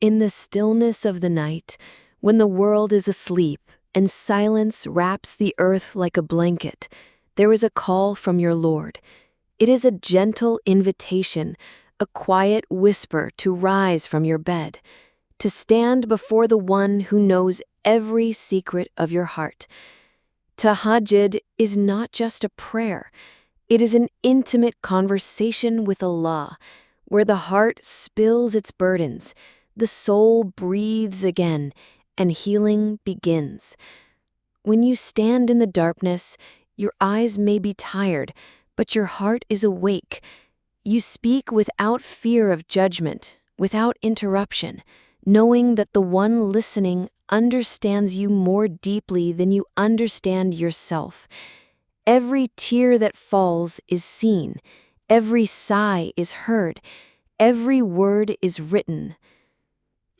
In the stillness of the night, when the world is asleep and silence wraps the earth like a blanket, there is a call from your Lord. It is a gentle invitation, a quiet whisper to rise from your bed, to stand before the one who knows every secret of your heart. Tahajjud is not just a prayer. It is an intimate conversation with Allah, where the heart spills its burdens, the soul breathes again, and healing begins. When you stand in the darkness, your eyes may be tired, but your heart is awake. You speak without fear of judgment, without interruption, knowing that the one listening understands you more deeply than you understand yourself. Every tear that falls is seen, every sigh is heard, every word is written.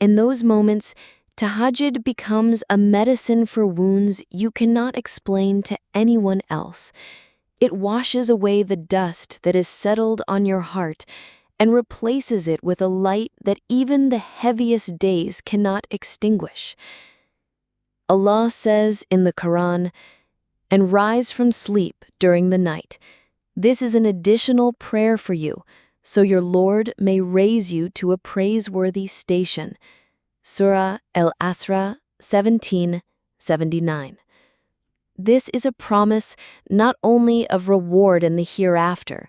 In those moments, Tahajjud becomes a medicine for wounds you cannot explain to anyone else. It washes away the dust that is settled on your heart and replaces it with a light that even the heaviest days cannot extinguish. Allah says in the Quran, "And rise from sleep during the night." This is an additional prayer for you, so your Lord may raise you to a praiseworthy station. Surah Al-Asra 17:79. This is a promise not only of reward in the hereafter,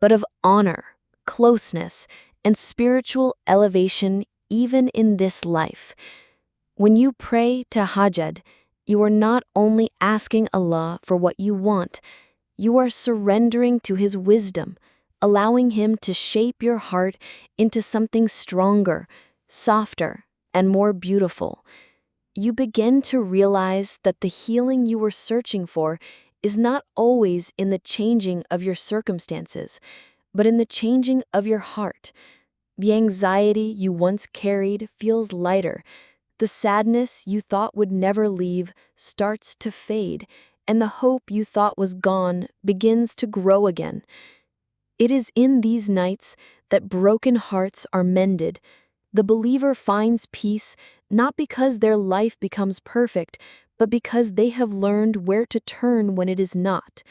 but of honor, closeness, and spiritual elevation even in this life. When you pray Tahajjud, you are not only asking Allah for what you want, you are surrendering to His wisdom, allowing Him to shape your heart into something stronger, softer, and more beautiful. You begin to realize that the healing you were searching for is not always in the changing of your circumstances, but in the changing of your heart. The anxiety you once carried feels lighter. The sadness you thought would never leave starts to fade, and the hope you thought was gone begins to grow again. It is in these nights that broken hearts are mended. The believer finds peace not because their life becomes perfect, but because they have learned where to turn when it is not.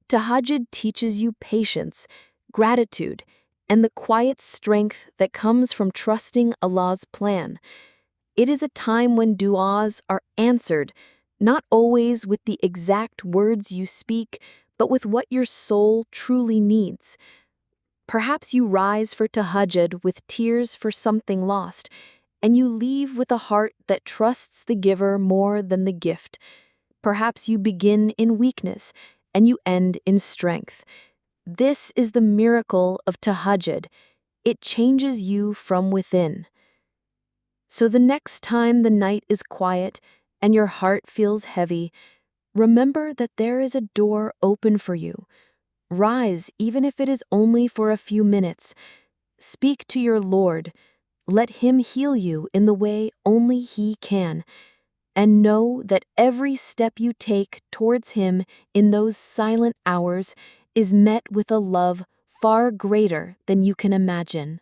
Tahajjud teaches you patience, gratitude, and the quiet strength that comes from trusting Allah's plan. It is a time when du'as are answered, not always with the exact words you speak, but with what your soul truly needs. Perhaps you rise for Tahajjud with tears for something lost, and you leave with a heart that trusts the giver more than the gift. Perhaps you begin in weakness, and you end in strength. This is the miracle of Tahajjud. It changes you from within. So the next time the night is quiet and your heart feels heavy, remember that there is a door open for you. Rise, even if it is only for a few minutes. Speak to your Lord. Let Him heal you in the way only He can. And know that every step you take towards Him in those silent hours is met with a love far greater than you can imagine.